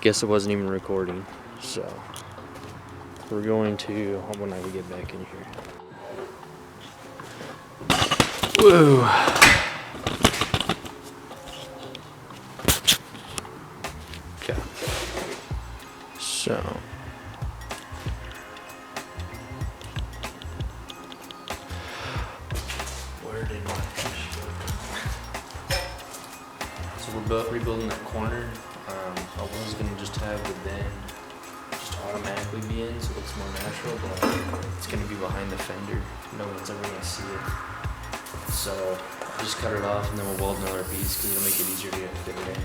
guess it wasn't even recording. So we're going to, when I get back in here. Whoa. Okay. So where did my fish go? So we're rebuilding that corner. I was gonna just have the bend just automatically be in, so it looks more natural, but it's gonna be behind the fender. No one's ever gonna see it. So I'll just cut it off and then we'll weld another piece because it'll make it easier to get fit it in.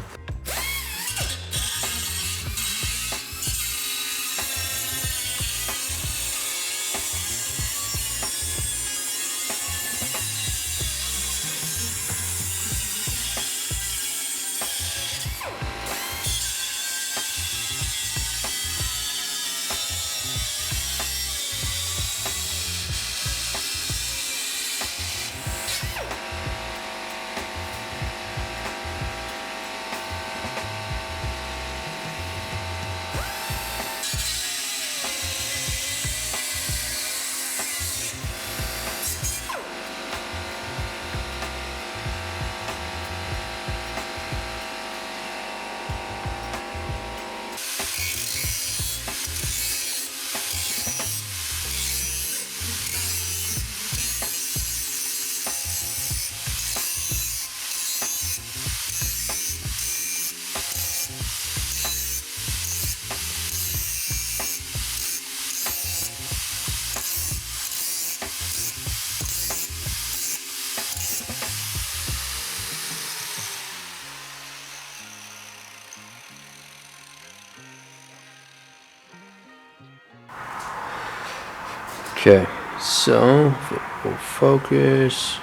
Okay, so if it will focus,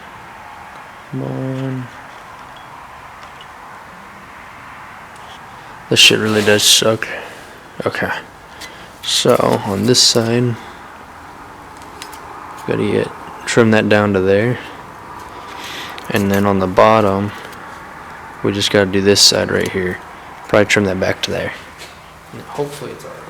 come on. This shit really does suck. Okay, so on this side, gotta trim that down to there, and then on the bottom, we just gotta do this side right here. Probably trim that back to there. And hopefully it's alright.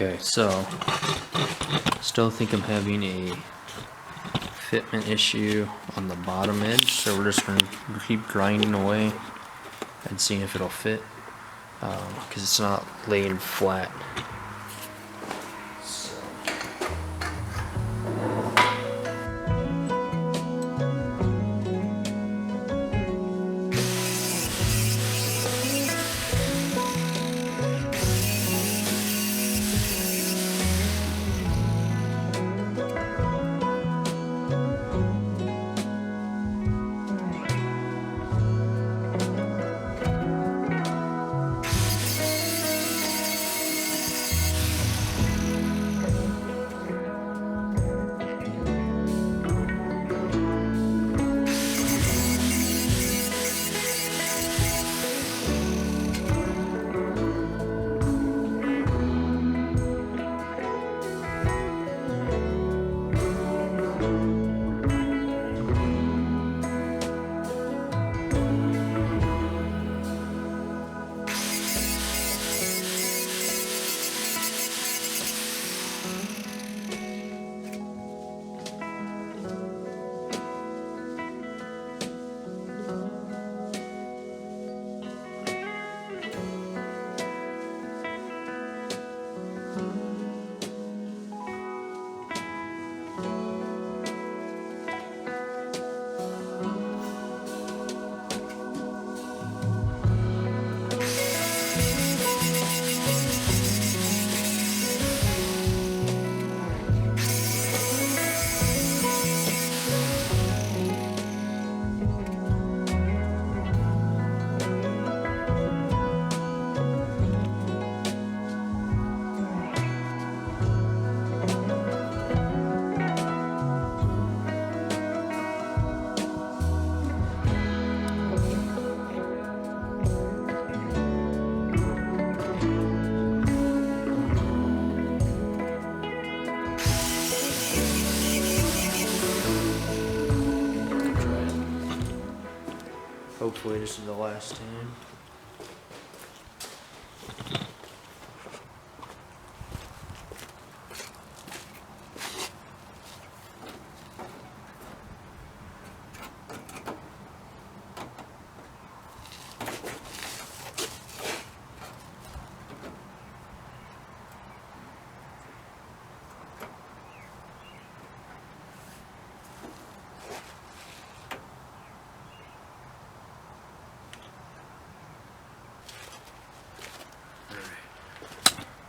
Okay, so still think I'm having a fitment issue on the bottom edge, so we're just gonna keep grinding away and seeing if it'll fit, because it's not laying flat. So. Hopefully this is the last time.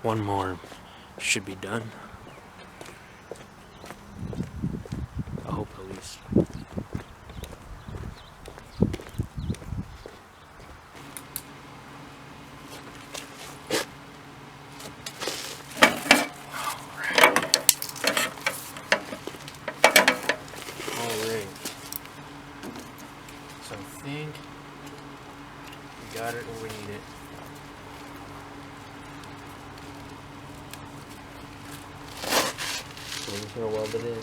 One more should be done. I hope at least. Alright. So I think we got it where we need it. We're just gonna weld it in.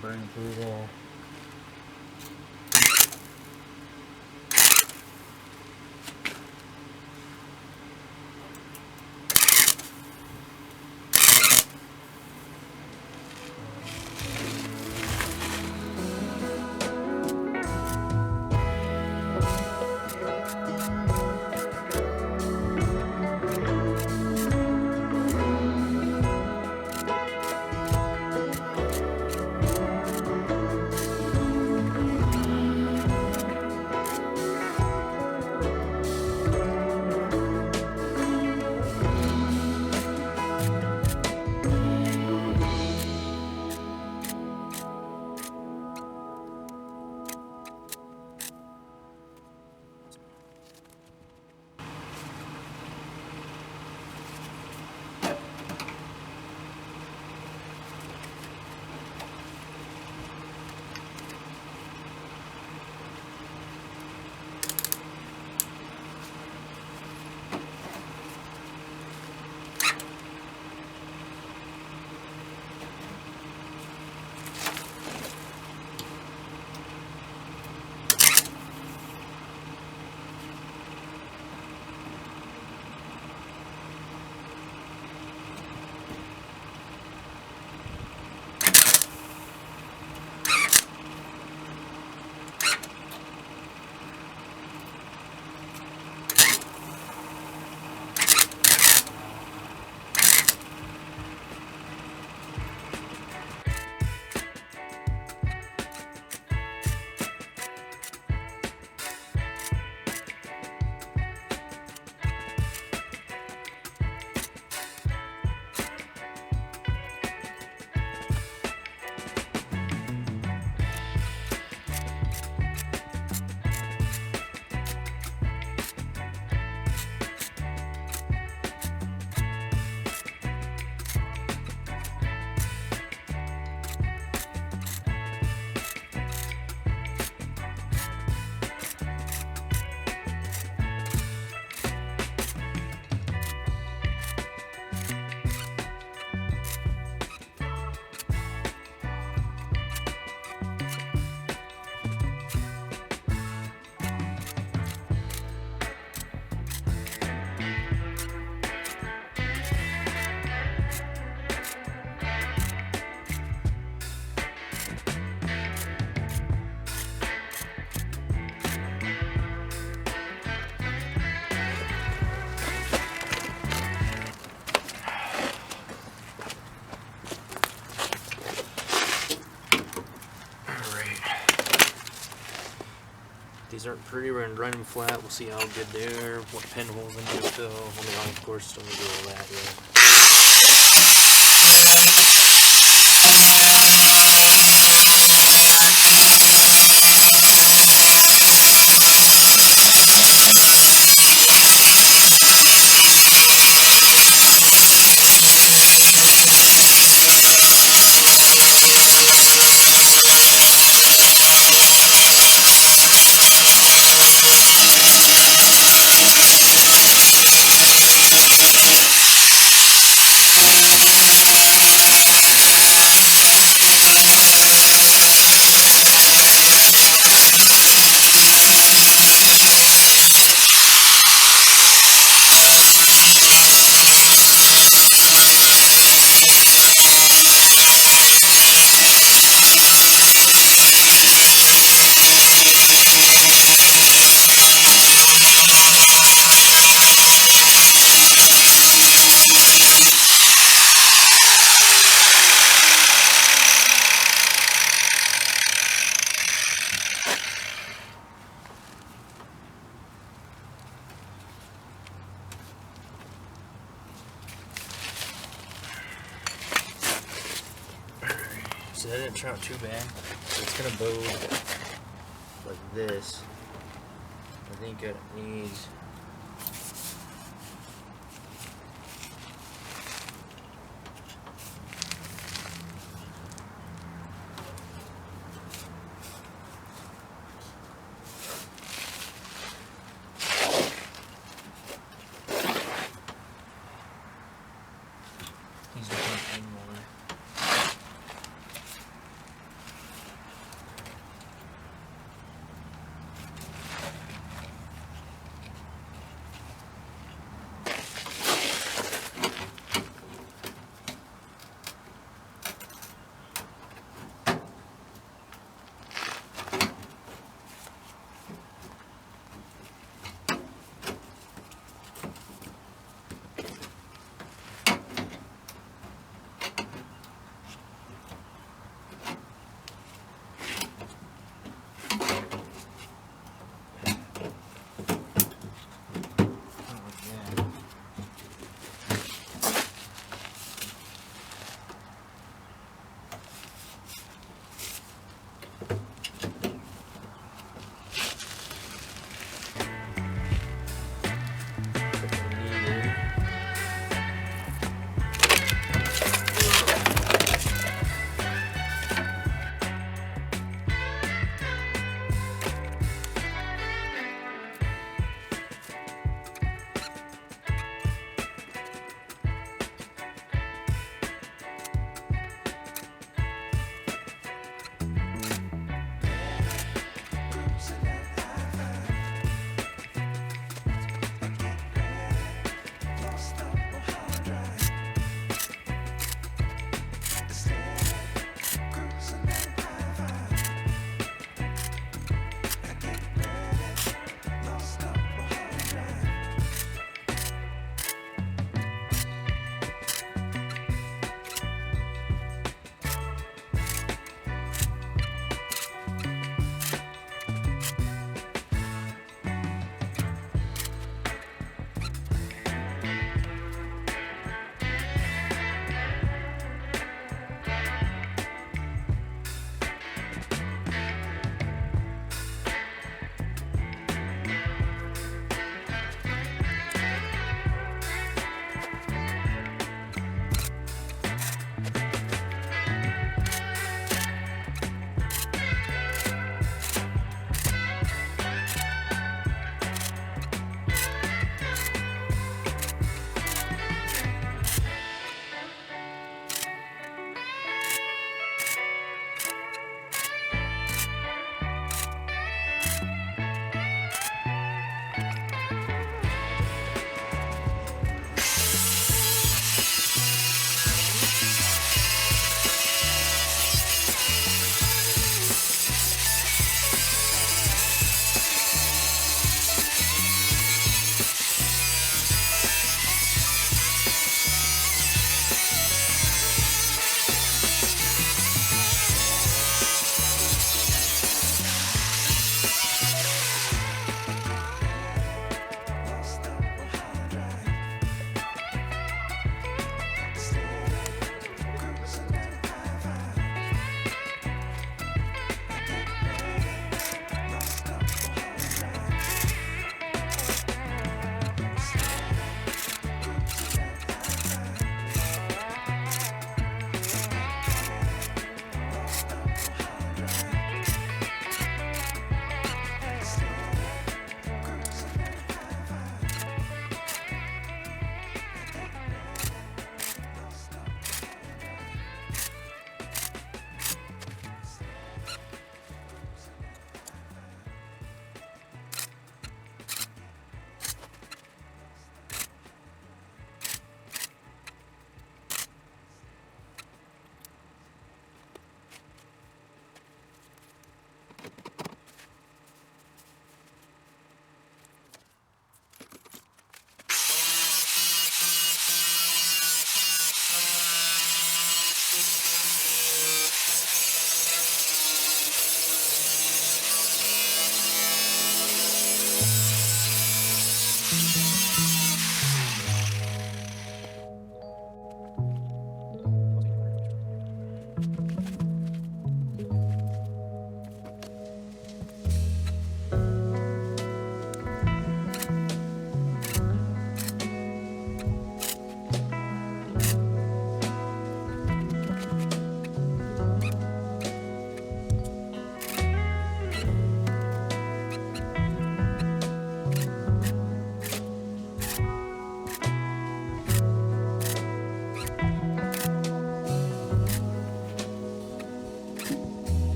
Burn through there. These aren't pretty. We're gonna run them flat. We'll see how good they are. What pinholes I need to fill. I mean, of course, don't do all that yet. So that didn't turn out too bad. So it's gonna bode like this. I think it needs. Needs one more.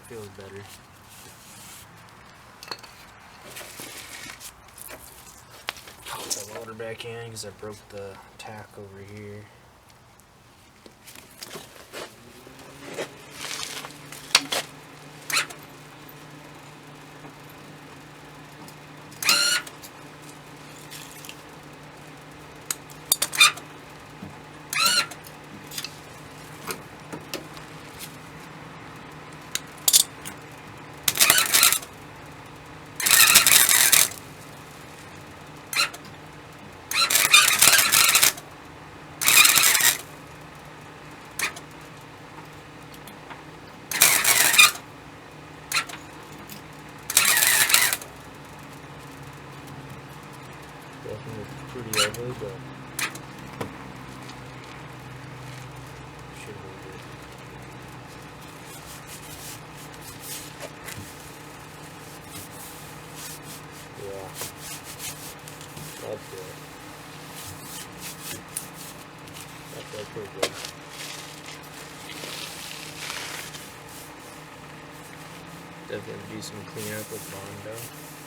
feels better. Pop that water back in because I broke the tack over here. Definitely pretty ugly, but should be good. Yeah, that's good. That's pretty good. Definitely do some cleanup with Bondo.